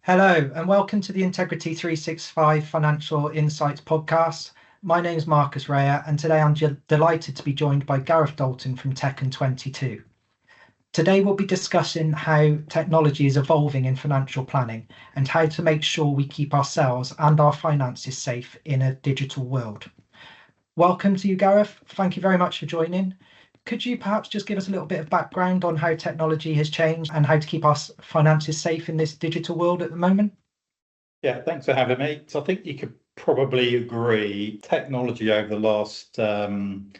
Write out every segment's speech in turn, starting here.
Hello, and welcome to the Integrity365 Financial Insights Podcast. My name is Marcus Rea, and today I'm delighted to be joined by Gareth Dalton from Tekken22. Today we'll be discussing how technology is evolving in financial planning and how to make sure we keep ourselves and our finances safe in a digital world. Welcome to you, Gareth. Thank you very much for joining. Could you perhaps just give us a little bit of background on how technology has changed and how to keep our finances safe in this digital world at the moment? Yeah, thanks for having me. So I think you could probably agree technology over the last 10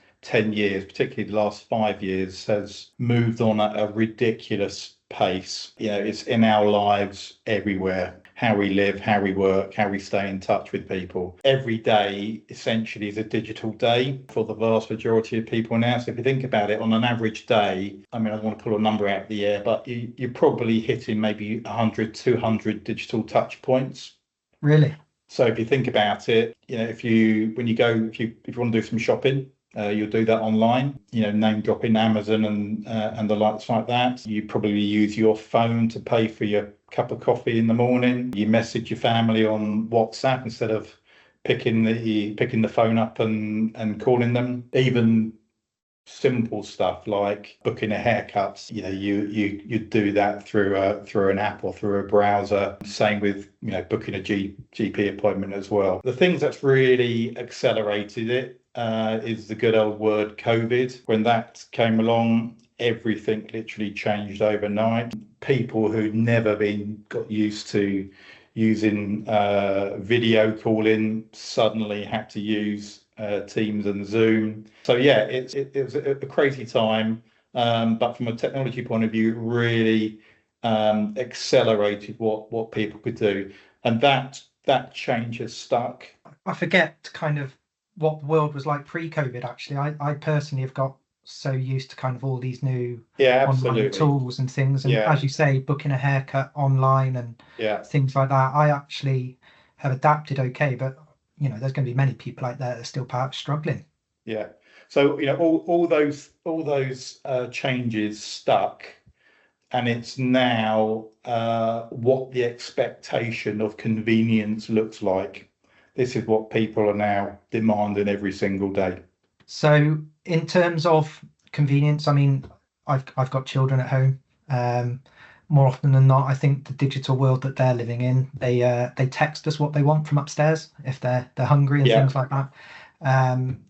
years, particularly the last 5 years, has moved on at a ridiculous pace. It's in our lives everywhere. How we live, how we work, how we stay in touch with people. Every day essentially is a digital day for the vast majority of people now. So if you think about it, on an average day, I don't want to pull a number out of the air, but you're probably hitting maybe 100, 200 digital touch points. Really? So if you think about it, if you want to do some shopping, you'll do that online, name dropping Amazon and the likes like that. You probably use your phone to pay for your cup of coffee in the morning. You message your family on WhatsApp instead of picking the phone up and calling them. Even simple stuff like booking a haircut, you do that through an app or through a browser. Same with booking a GP appointment as well. The things that's really accelerated it is the good old word COVID. When that came along, everything literally changed overnight. People who'd never got used to using video calling suddenly had to use Teams and Zoom. So yeah, it was a crazy time, but from a technology point of view, it really accelerated what people could do, and that change has stuck. I forget kind of what the world was like pre-COVID. Actually, I personally have got so used to kind of all these new online tools and things, and as you say, booking a haircut online and things like that. I actually have adapted okay, but there's going to be many people out there that are still perhaps struggling. Yeah. So all those changes stuck, and it's now what the expectation of convenience looks like. This is what people are now demanding every single day. So in terms of convenience, I've got children at home. More often than not, I think the digital world that they're living in, they text us what they want from upstairs if they're hungry and things like that.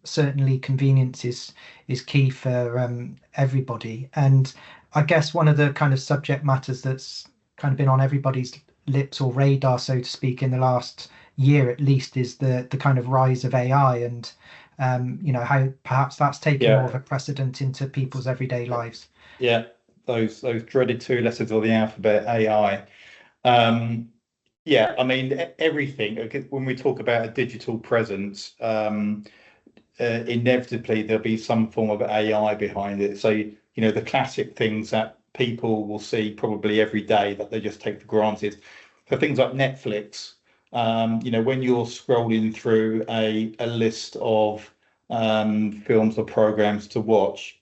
Certainly convenience is key for everybody. And I guess one of the kind of subject matters that's kind of been on everybody's lips or radar, so to speak, in the last year at least, is the kind of rise of AI and how perhaps that's taken more of a precedent into people's everyday lives. Yeah. Those dreaded two letters of the alphabet, AI. Everything. When we talk about a digital presence, inevitably there'll be some form of AI behind it. So the classic things that people will see probably every day that they just take for granted. So things like Netflix. When you're scrolling through a list of films or programs to watch,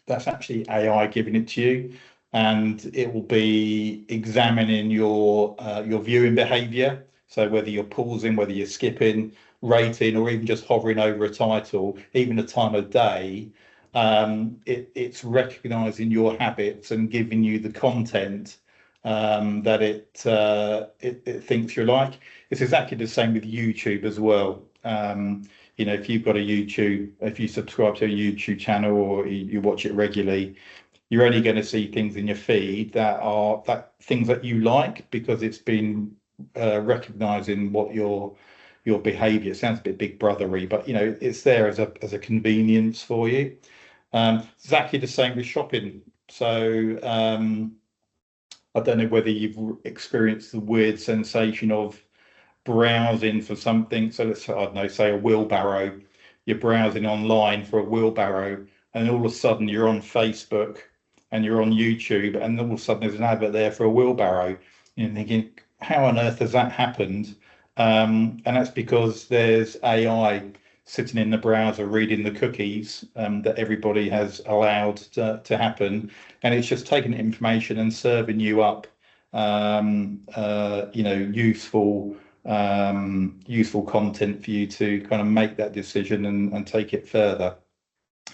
that's actually AI giving it to you, and it will be examining your viewing behavior. So whether you're pausing, whether you're skipping, rating, or even just hovering over a title, even the time of day, it's recognizing your habits and giving you the content that it thinks you like. It's exactly the same with YouTube as well. If you've got if you subscribe to a YouTube channel or you watch it regularly, you're only going to see things in your feed that things that you like, because it's been recognizing what your behavior. It sounds a bit big brothery, but it's there as a convenience for you. Exactly the same with shopping. So I don't know whether you've experienced the weird sensation of browsing for something. So let's, I don't know, say a wheelbarrow. You're browsing online for a wheelbarrow, and all of a sudden you're on Facebook and you're on YouTube, and all of a sudden there's an advert there for a wheelbarrow. You're thinking, how on earth has that happened? And that's because there's AI sitting in the browser reading the cookies that everybody has allowed to happen, and it's just taking information and serving you up useful content for you to kind of make that decision and take it further.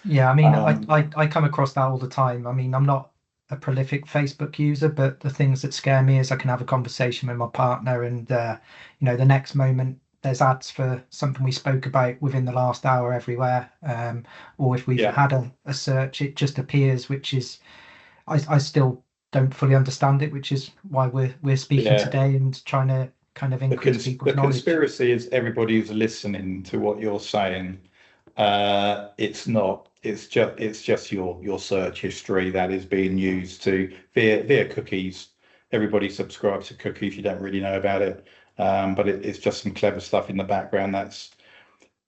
Yeah, I mean, I come across that all the time. I mean, I'm not a prolific Facebook user, but the things that scare me is I can have a conversation with my partner, and the next moment there's ads for something we spoke about within the last hour everywhere. Or if we've had a search, it just appears, which is I still don't fully understand it, which is why we're speaking today and trying to kind of increase people's knowledge. The conspiracy is everybody who's listening to what you're saying. It's not. It's just your search history that is being used via cookies. Everybody subscribes to cookies. You don't really know about it, but it's just some clever stuff in the background that's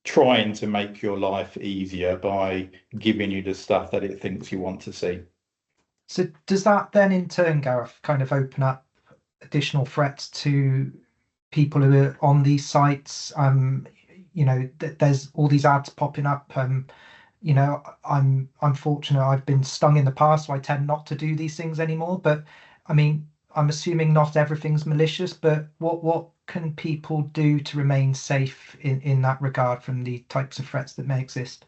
trying to make your life easier by giving you the stuff that it thinks you want to see. So does that then in turn, Gareth, kind of open up additional threats to people who are on these sites? There's all these ads popping up. I'm fortunate I've been stung in the past, so I tend not to do these things anymore. But I mean, I'm assuming not everything's malicious, but what can people do to remain safe in that regard from the types of threats that may exist?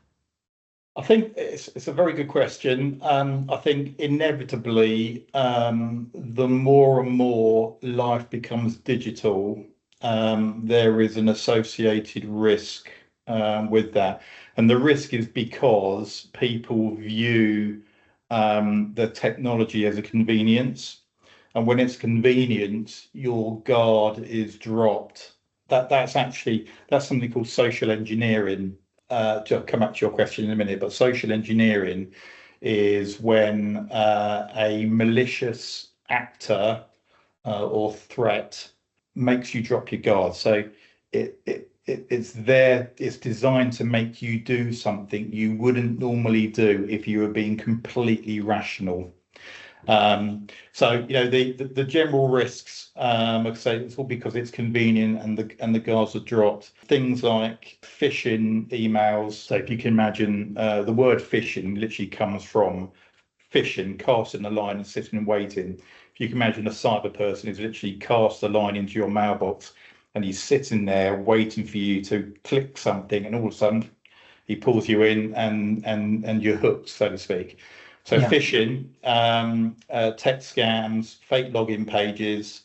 I think it's a very good question. I think inevitably, the more and more life becomes digital, there is an associated risk with that. And the risk is because people view the technology as a convenience. And when it's convenient, your guard is dropped. That's something called social engineering. To come back to your question in a minute, but social engineering is when a malicious actor or threat makes you drop your guard. So it's designed to make you do something you wouldn't normally do if you were being completely rational. So the general risks, like I say, it's all because it's convenient and the guards are dropped. Things like phishing emails. So if you can imagine, the word phishing literally comes from fishing, casting a line and sitting and waiting. If you can imagine a cyber person who's literally cast a line into your mailbox and he's sitting there waiting for you to click something, and all of a sudden he pulls you in and you're hooked, so to speak. So phishing, text scams, fake login pages,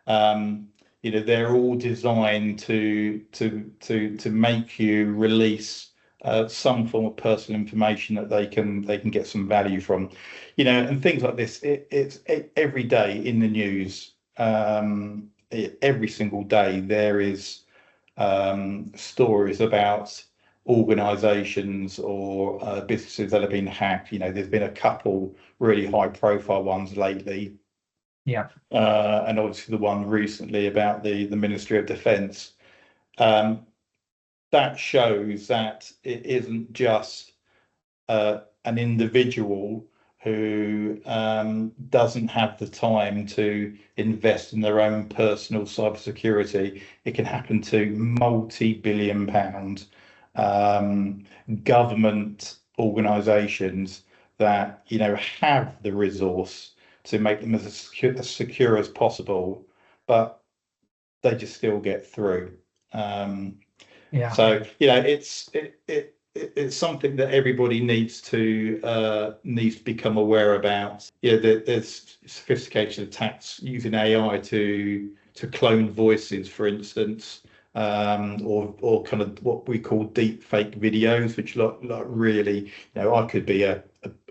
they're all designed to make you release some form of personal information that they can get some value from, and things like this. It's every day in the news. Every single day there is stories about organizations or businesses that have been hacked. There's been a couple really high profile ones lately. And obviously the one recently about the Ministry of Defence. That shows that it isn't just an individual who doesn't have the time to invest in their own personal cybersecurity. It can happen to multi-billion-pound government organisations that have the resource to make them as secure as possible, but they just still get through. So it's something that everybody needs to become aware about. There's sophisticated attacks using AI to clone voices, for instance, or kind of what we call deepfake videos, which like really, I could be a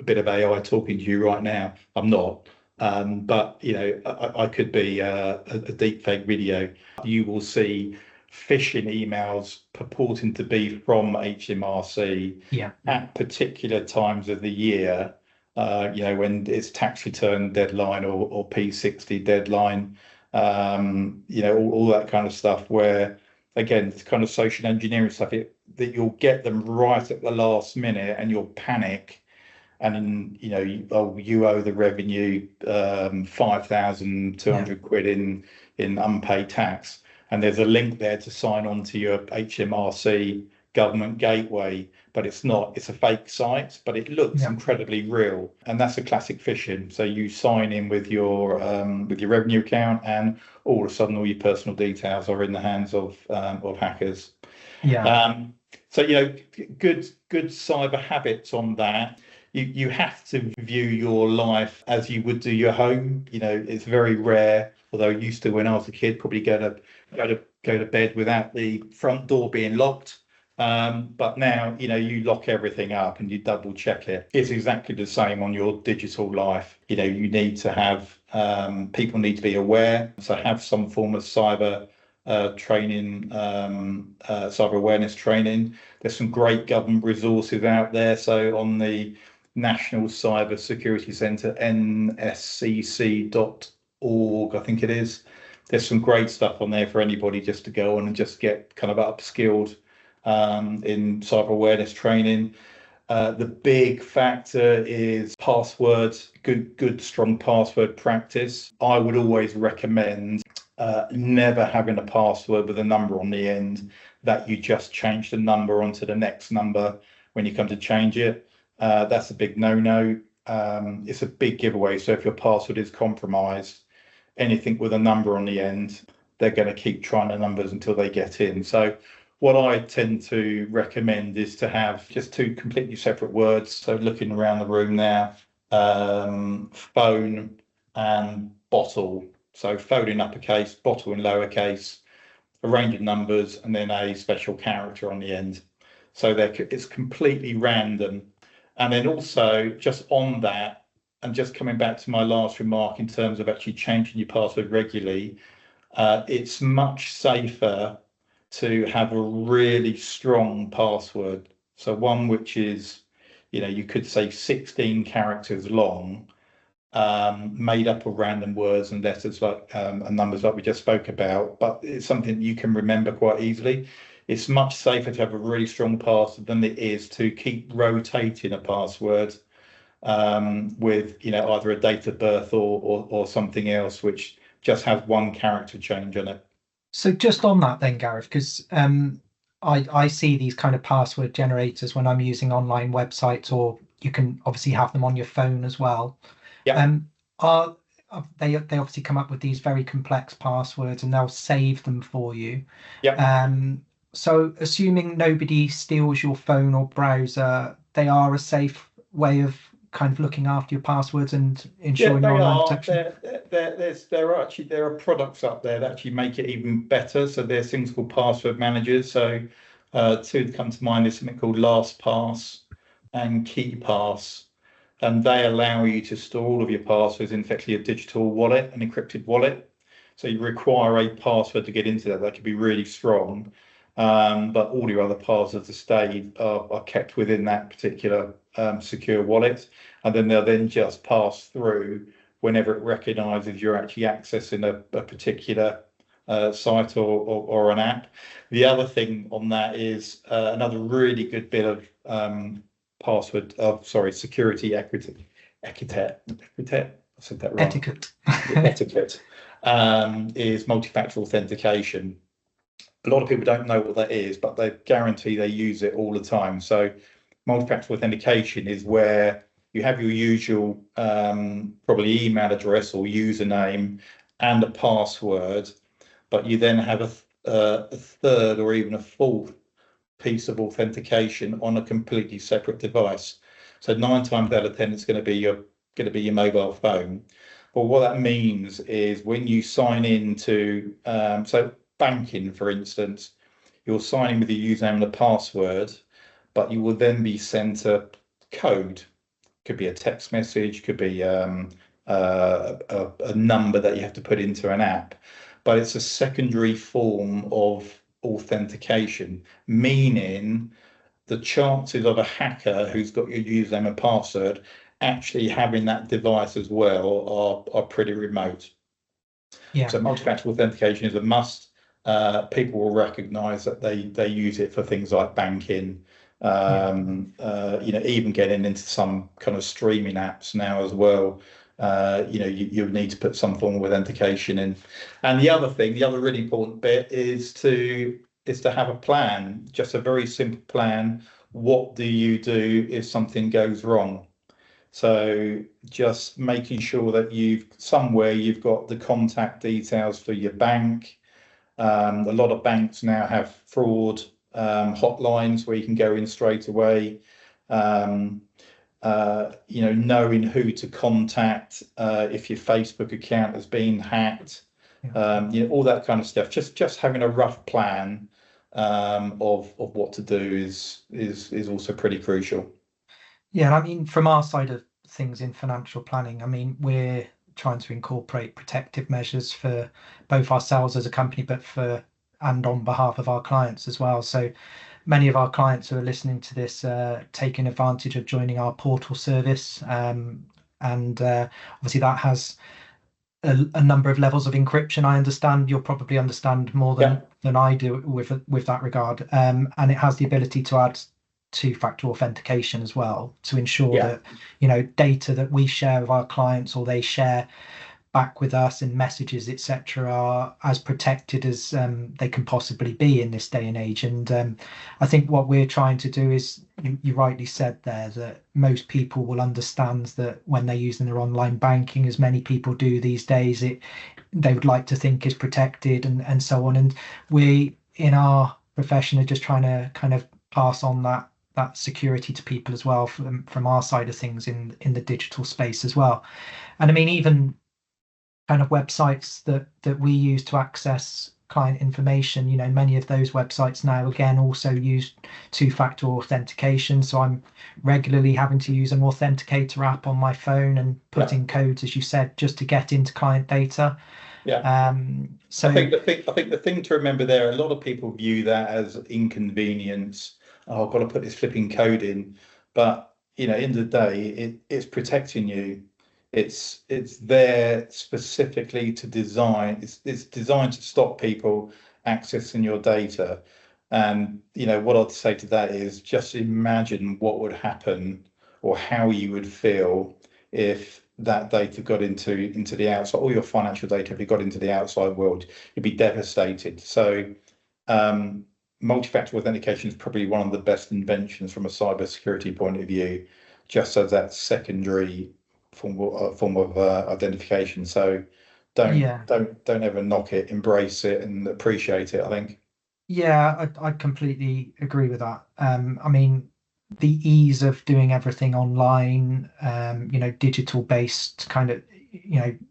bit of AI talking to you right now. I'm not, but I could be a deepfake video. You will see phishing emails purporting to be from HMRC at particular times of the year, when it's tax return deadline or P60 deadline, all that kind of stuff, where again, it's kind of social engineering stuff that you'll get them right at the last minute and you'll panic, and then you owe the revenue 5,200 quid in unpaid tax. And there's a link there to sign on to your HMRC government gateway, but it's not. It's a fake site, but it looks incredibly real, and that's a classic phishing. So you sign in with your revenue account, and all of a sudden, all your personal details are in the hands of hackers. So good cyber habits on that. You have to view your life as you would do your home. It's very rare, although I used to when I was a kid, probably go to bed without the front door being locked. But now, you lock everything up and you double check it. It's exactly the same on your digital life. You need to have, people need to be aware. So have some form of cyber training, cyber awareness training. There's some great government resources out there. So on the National Cyber Security Centre, nscc.org, I think it is. There's some great stuff on there for anybody just to go on and just get kind of upskilled in cyber awareness training. The big factor is passwords, good strong password practice. I would always recommend never having a password with a number on the end that you just change the number onto the next number when you come to change it. That's a big no-no. It's a big giveaway. So if your password is compromised, anything with a number on the end, they're going to keep trying the numbers until they get in. So what I tend to recommend is to have just two completely separate words. So looking around the room now, phone and bottle. So phone in uppercase, bottle in lowercase, a range of numbers, and then a special character on the end. So it's completely random. And then also just on that, and just coming back to my last remark in terms of actually changing your password regularly, it's much safer to have a really strong password. So one which is, you could say 16 characters long, made up of random words and letters and numbers like we just spoke about, but it's something you can remember quite easily. It's much safer to have a really strong password than it is to keep rotating a password with either a date of birth or something else which just has one character change on it. So just on that then, Gareth, because I see these kind of password generators when I'm using online websites, or you can obviously have them on your phone as well. Yeah. They obviously come up with these very complex passwords and they'll save them for you. Yeah. So assuming nobody steals your phone or browser, they are a safe way of kind of looking after your passwords and ensuring your online protection. There are products up there that actually make it even better. So there's things called password managers. So two that come to mind is something called LastPass and KeePass, and they allow you to store all of your passwords in effectively a digital wallet, an encrypted wallet. So you require a password to get into that. That could be really strong. But all your other passwords are kept within that particular secure wallet, and then they'll then just pass through whenever it recognizes you're actually accessing a particular site or an app. The other thing on that is another really good bit of security etiquette. I said that wrong. Etiquette is multi-factor authentication. A lot of people don't know what that is, but they guarantee they use it all the time. So multi-factor authentication is where you have your usual probably email address or username and a password, but you then have a third or even a fourth piece of authentication on a completely separate device. So 9 times out of 10, it's going to be your mobile phone. But what that means is when you sign into so banking, for instance, you'll sign in with your username and a password, but you will then be sent a code. Could be a text message, could be a number that you have to put into an app, but it's a secondary form of authentication, meaning the chances of a hacker who's got your username and password actually having that device as well are pretty remote. Yeah. So multi-factor authentication is a must. People will recognize that they use it for things like banking, even getting into some kind of streaming apps now as well. You need to put some form of authentication in. And the other really important bit is to is to have a plan, just a very simple plan. What do you do if something goes wrong? So just making sure that you've got the contact details for your bank. A lot of banks now have fraud hotlines where you can go in straight away. Knowing who to contact if your Facebook account has been hacked, all that kind of stuff. Just having a rough plan of what to do is also pretty crucial. Yeah, and I mean, from our side of things in financial planning, I mean, we're trying to incorporate protective measures for both ourselves as a company, but and on behalf of our clients as well. So many of our clients who are listening to this taking advantage of joining our portal service, and obviously that has a number of levels of encryption. I understand you'll probably understand more than I do with that regard, and it has the ability to add two-factor authentication as well to ensure that data that we share with our clients or they share back with us in messages, etc., are as protected as they can possibly be in this day and age. And I think what we're trying to do is, you rightly said there, that most people will understand that when they're using their online banking, as many people do these days, they would like to think is protected and so on. And we in our profession are just trying to kind of pass on that security to people as well from our side of things in the digital space as well. And I mean, even kind of websites that we use to access client information, many of those websites now again also use two-factor authentication. So I'm regularly having to use an authenticator app on my phone and put in codes, as you said, just to get into client data. So I think the thing to remember there, a lot of people view that as inconvenience. Oh, I've got to put this flipping code in, but end of the day, it's protecting you. It's there specifically to design. It's designed to stop people accessing your data. And what I'd say to that is just imagine what would happen or how you would feel if that data got into the outside, all your financial data, if it got into the outside world, you'd be devastated. So multi-factor authentication is probably one of the best inventions from a cybersecurity point of view, just as that secondary form of identification. So don't ever knock it, embrace it and appreciate it, I think. Yeah, I completely agree with that. I mean, the ease of doing everything online, digital based kind of,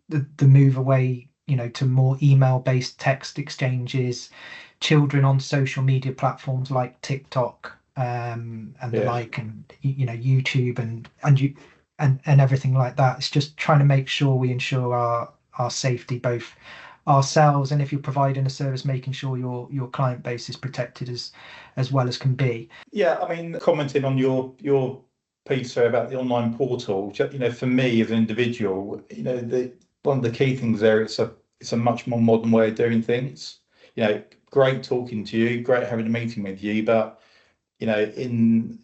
the move away, to more email based text exchanges, children on social media platforms like TikTok, and the like, and YouTube and everything like that. It's just trying to make sure we ensure our safety, both ourselves, and if you're providing a service, making sure your client base is protected as well as can be. Yeah, I mean, commenting on your piece about the online portal, for me as an individual, one of the key things there, it's a much more modern way of doing things. Great talking to you, great having a meeting with you, but in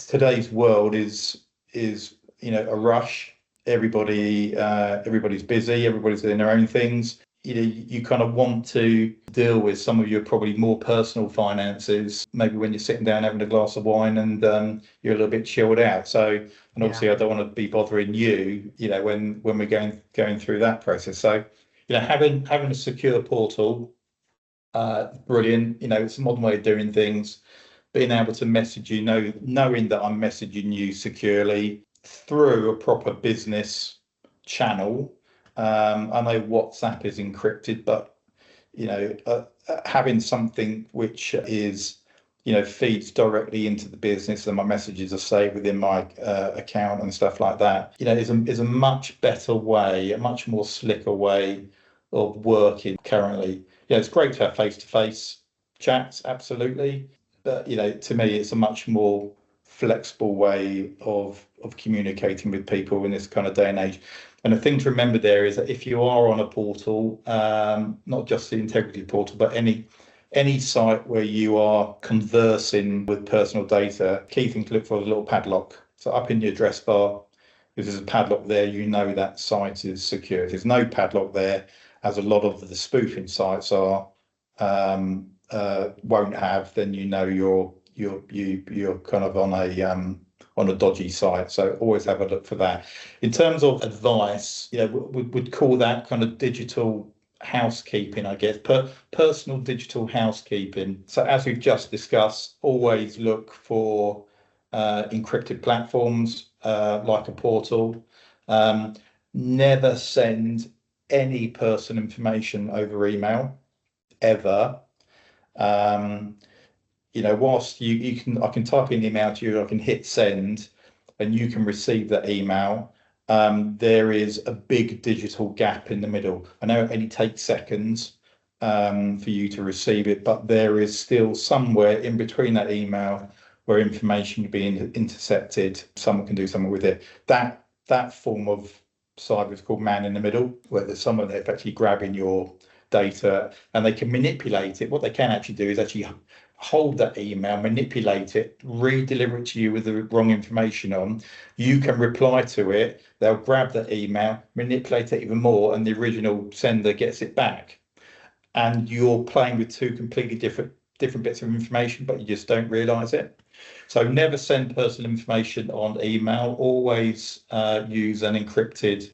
today's world is a rush. Everybody's busy, everybody's doing their own things. You kind of want to deal with some of your probably more personal finances, maybe when you're sitting down having a glass of wine and you're a little bit chilled out. So, and obviously I don't want to be bothering you, when we're going through that process. So, having a secure portal, brilliant. It's a modern way of doing things. Being able to message you, knowing that I'm messaging you securely through a proper business channel. I know WhatsApp is encrypted, but having something which is feeds directly into the business and my messages are saved within my account and stuff like that, is a much better way, a much more slicker way of working currently. It's great to have face-to-face chats, absolutely, but to me it's a much more flexible way of communicating with people in this kind of day and age. And the thing to remember there is that if you are on a portal, not just the Integrity portal, but any site where you are conversing with personal data, key thing to look for is a little padlock. So up in your address bar, if there's a padlock there, that site is secure. If there's no padlock there, as a lot of the spoofing sites are, won't have, then you know you're kind of on a dodgy site. So always have a look for that. In terms of advice, we'd call that kind of digital housekeeping, I guess, personal digital housekeeping. So as we've just discussed, always look for encrypted platforms like a portal. Never send any personal information over email ever. Whilst I can type in the email to you, I can hit send, and you can receive that email. There is a big digital gap in the middle. I know it only takes seconds for you to receive it, but there is still somewhere in between that email where information can be intercepted. Someone can do something with it. That form of cyber is called man in the middle, where there's someone that's actually grabbing your data and they can manipulate it. What they can actually do is actually hold that email, manipulate it, re-deliver it to you with the wrong information on. You can reply to it. They'll grab that email, manipulate it even more, and the original sender gets it back. And you're playing with two completely different bits of information, but you just don't realize it. So never send personal information on email. Always use an encrypted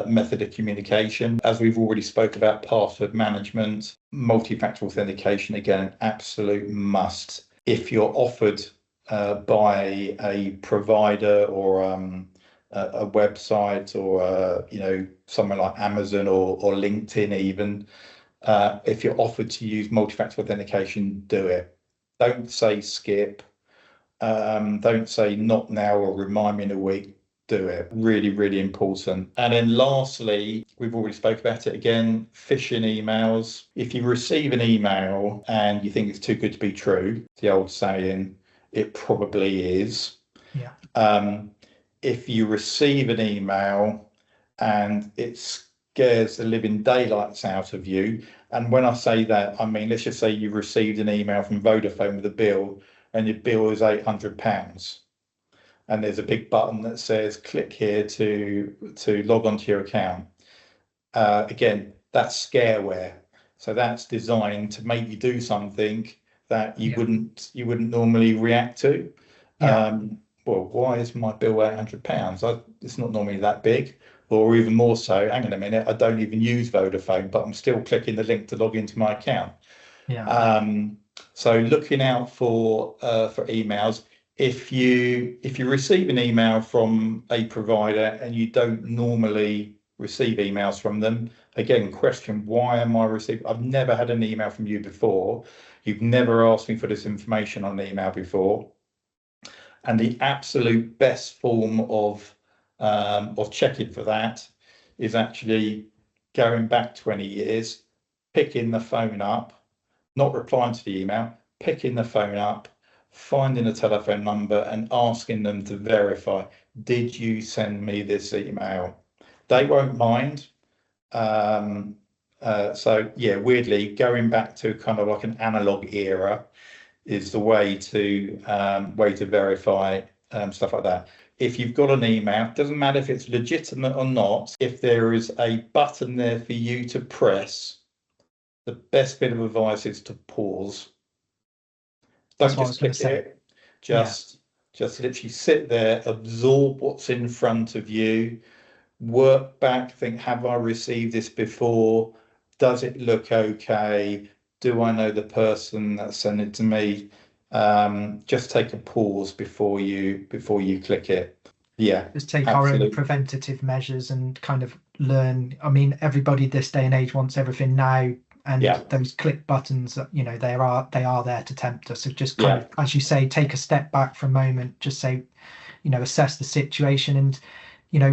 method of communication. As we've already spoke about, password management, multi-factor authentication, again, an absolute must. If you're offered by a provider or a website or somewhere like Amazon or LinkedIn even, if you're offered to use multi-factor authentication, do it. Don't say skip. Don't say not now or remind me in a week. Do it. Really, really important. And then lastly, we've already spoke about it again, phishing emails. If you receive an email and you think it's too good to be true, the old saying, it probably is. Yeah. If you receive an email and it scares the living daylights out of you, and when I say that, I mean, let's just say you received an email from Vodafone with a bill, and your bill is £800, and there's a big button that says click here to log onto your account. Again, that's scareware. So that's designed to make you do something that you wouldn't normally react to. Yeah. Well, why is my bill £800? It's not normally that big. Or even more so, hang on a minute, I don't even use Vodafone, but I'm still clicking the link to log into my account. Yeah. So looking out for emails. If you receive an email from a provider and you don't normally receive emails from them, again, question, why am I receiving? I've never had an email from you before. You've never asked me for this information on the email before. And the absolute best form of checking for that is actually going back 20 years, picking the phone up, not replying to the email, picking the phone up, finding a telephone number and asking them to verify, did you send me this email? They won't mind. So yeah, weirdly, going back to kind of like an analog era is the way to verify stuff like that. If you've got an email, it doesn't matter if it's legitimate or not, if there is a button there for you to press, the best bit of advice is to pause. Don't just click it. Just literally sit there, absorb what's in front of you, work back, think, have I received this before? Does it look okay? Do I know the person that sent it to me? Just take a pause before you click it. Yeah, just take absolutely. Our own preventative measures and kind of learn. I mean, everybody this day and age wants everything now, and those click buttons, they are there to tempt us. So just kind of, as you say, take a step back for a moment, just say, assess the situation and,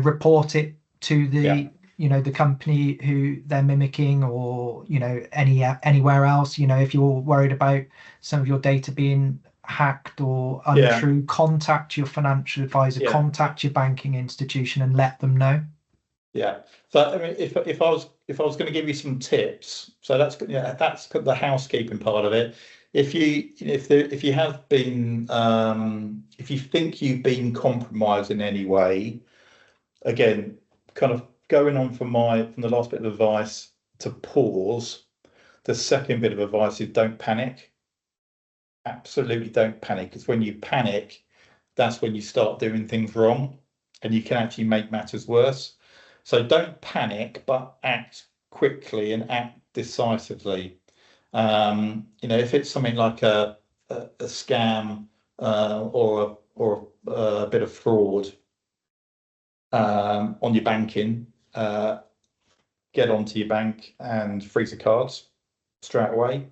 report it to the the company who they're mimicking, or anywhere else. If you're worried about some of your data being hacked or untrue, contact your financial advisor, contact your banking institution and let them know. So I mean, if I was going to give you some tips, so that's the housekeeping part of it. If you have been if you think you've been compromised in any way, again, kind of going on from the last bit of advice, to pause, The second bit of advice is don't panic. Absolutely don't panic, because when you panic, that's when you start doing things wrong and you can actually make matters worse. So don't panic, but act quickly and act decisively. If it's something like a scam or a bit of fraud on your banking, get onto your bank and freeze the cards straight away.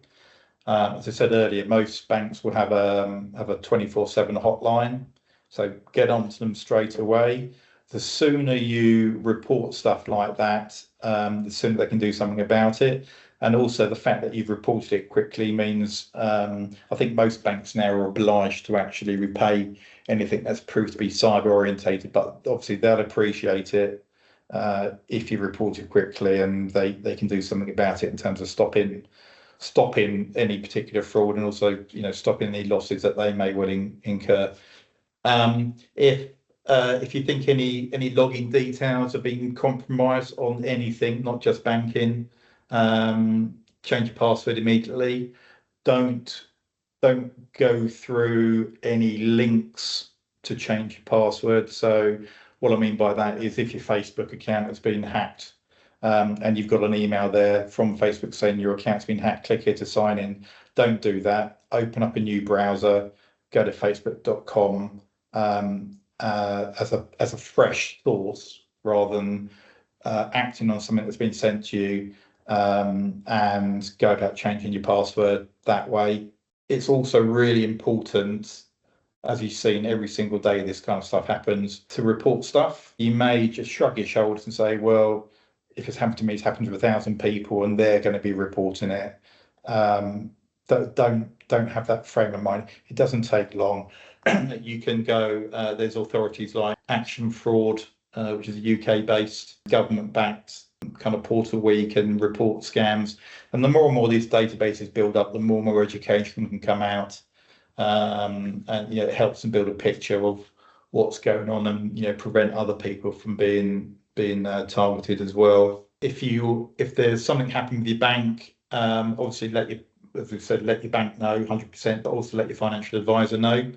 As I said earlier, most banks will have a 24/7 hotline, so get onto them straight away. The sooner you report stuff like that, the sooner they can do something about it. And also the fact that you've reported it quickly means I think most banks now are obliged to actually repay anything that's proved to be cyber orientated, but obviously they'll appreciate it if you report it quickly, and they can do something about it in terms of stopping any particular fraud, and also stopping any losses that they may well incur. If you think any login details are being compromised on anything, not just banking, change your password immediately. Don't go through any links to change your password. So what I mean by that is, if your Facebook account has been hacked, and you've got an email there from Facebook saying your account's been hacked, click here to sign in. Don't do that. Open up a new browser, go to facebook.com as a fresh source, rather than acting on something that's been sent to you, and go about changing your password that way. It's also really important, as you've seen every single day this kind of stuff happens, to report stuff. You may just shrug your shoulders and say, well, if it's happened to me, it's happened to 1,000 people and they're going to be reporting it. Don't have that frame of mind. It doesn't take long. You can go, there's authorities like Action Fraud, which is a UK-based, government-backed kind of portal where you can report scams. And the more and more these databases build up, the more and more education can come out. And it helps them build a picture of what's going on, and prevent other people from being targeted as well. If there's something happening with your bank, obviously as we've said, let your bank know 100%, but also let your financial advisor know.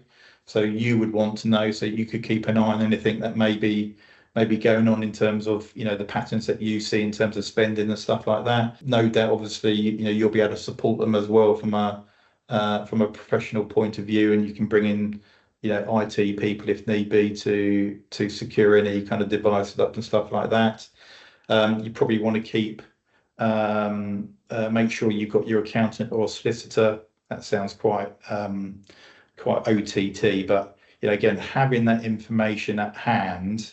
So you would want to know, so you could keep an eye on anything that may be going on in terms of the patterns that you see in terms of spending and stuff like that. No doubt, obviously, you'll be able to support them as well from a professional point of view, and you can bring in IT people if need be to secure any kind of device up and stuff like that. You probably want to keep make sure you've got your accountant or solicitor. That sounds quite OTT, but again, having that information at hand,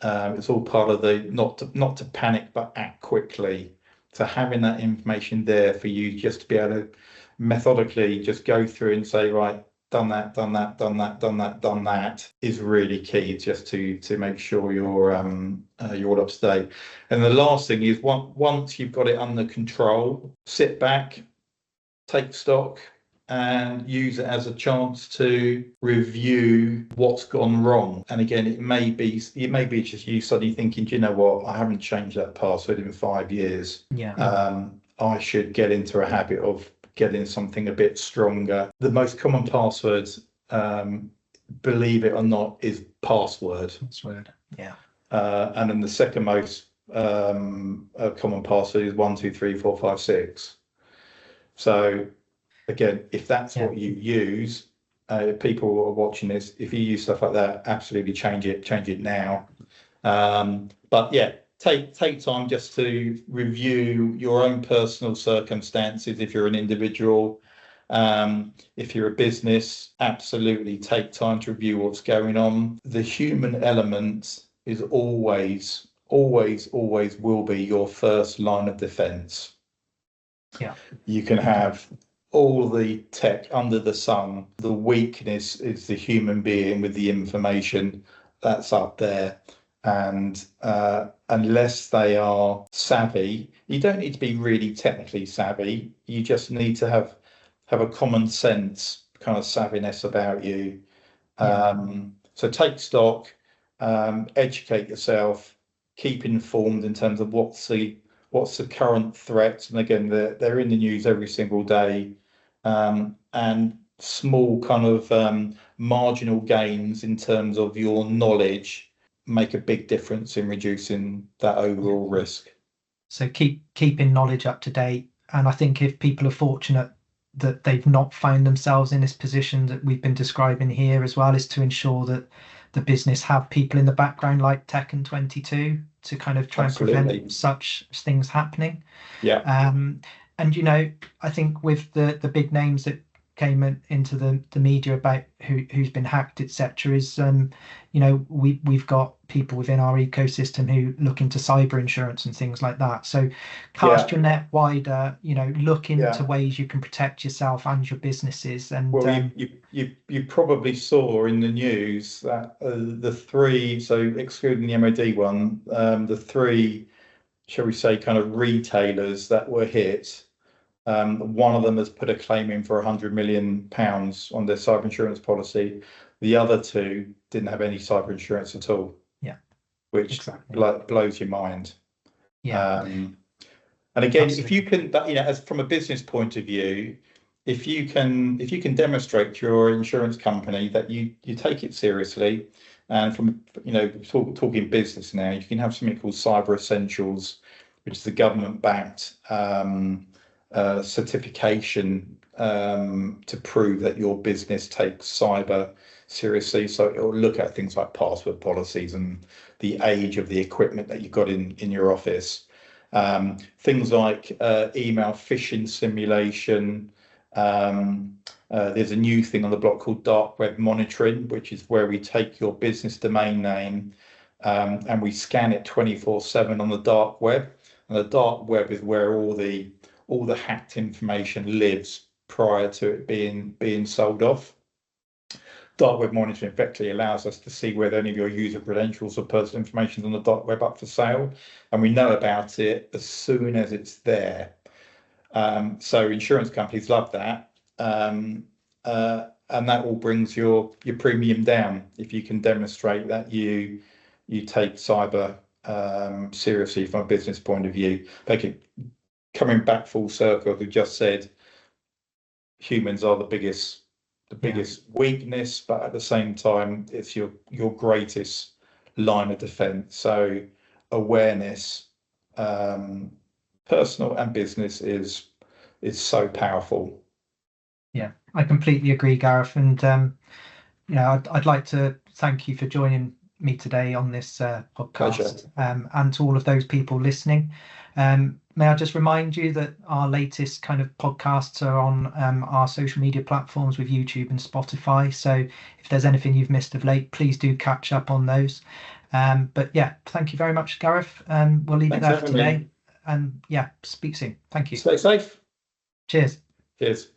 it's all part of the not to panic but act quickly. So having that information there for you, just to be able to methodically just go through and say, right, done that, is really key, just to make sure you're all up to date. And the last thing is, once you've got it under control, sit back, take stock, and use it as a chance to review what's gone wrong. And again, it may be just you suddenly thinking, do you know what, I haven't changed that password in 5 years. I should get into a habit of getting something a bit stronger. The most common passwords, believe it or not, is password. And then the second most common password is 1 2 3 4 5 6. So again, if that's what you use, people who are watching this, if you use stuff like that, absolutely change it now. But yeah, take time just to review your own personal circumstances. If you're an individual, if you're a business, absolutely take time to review what's going on. The human element is always will be your first line of defense. You can have all the tech under the sun. The weakness is the human being with the information that's up there. And unless they are savvy, you don't need to be really technically savvy. You just need to have a common sense kind of savviness about you. So take stock, educate yourself, keep informed in terms of what's the what's the current threats, and again, they're in the news every single day, and small kind of marginal gains in terms of your knowledge make a big difference in reducing that overall risk. So keeping knowledge up to date. And I think if people are fortunate that they've not found themselves in this position that we've been describing here as well, is to ensure that the business have people in the background like Tech and 22 to kind of try and prevent such things happening. Yeah. And I think with the big names that came into the media about who's been hacked, etc., is we've got people within our ecosystem who look into cyber insurance and things like that. So cast your net wider, look into ways you can protect yourself and your businesses. And well, you probably saw in the news that the three, so excluding the MOD one, the three, shall we say, kind of retailers that were hit. One of them has put a claim in for £100 million on their cyber insurance policy. The other two didn't have any cyber insurance at all. Yeah, which blows your mind. Yeah, and again, absolutely. If you can, as from a business point of view, if you can demonstrate to your insurance company that you take it seriously, and from talking business now, you can have something called Cyber Essentials, which is the government-backed certification to prove that your business takes cyber seriously. So it will look at things like password policies and the age of the equipment that you've got in your office. Things like email phishing simulation. There's a new thing on the block called dark web monitoring, which is where we take your business domain name and we scan it 24/7 on the dark web. And the dark web is where all the hacked information lives prior to it being sold off. Dark web monitoring effectively allows us to see whether any of your user credentials or personal information is on the dark web up for sale, and we know about it as soon as it's there. So insurance companies love that, and that all brings your premium down if you can demonstrate that you take cyber seriously from a business point of view. Coming back full circle, we just said humans are the biggest weakness, but at the same time, it's your greatest line of defense. So awareness, personal and business, is so powerful. Yeah, I completely agree, Gareth. And I'd like to thank you for joining me today on this podcast, and to all of those people listening. May I just remind you that our latest kind of podcasts are on our social media platforms with YouTube and Spotify. So if there's anything you've missed of late, please do catch up on those. But yeah, thank you very much, Gareth. We'll leave it there for today. And yeah, speak soon. Thank you. Stay safe. Cheers. Cheers.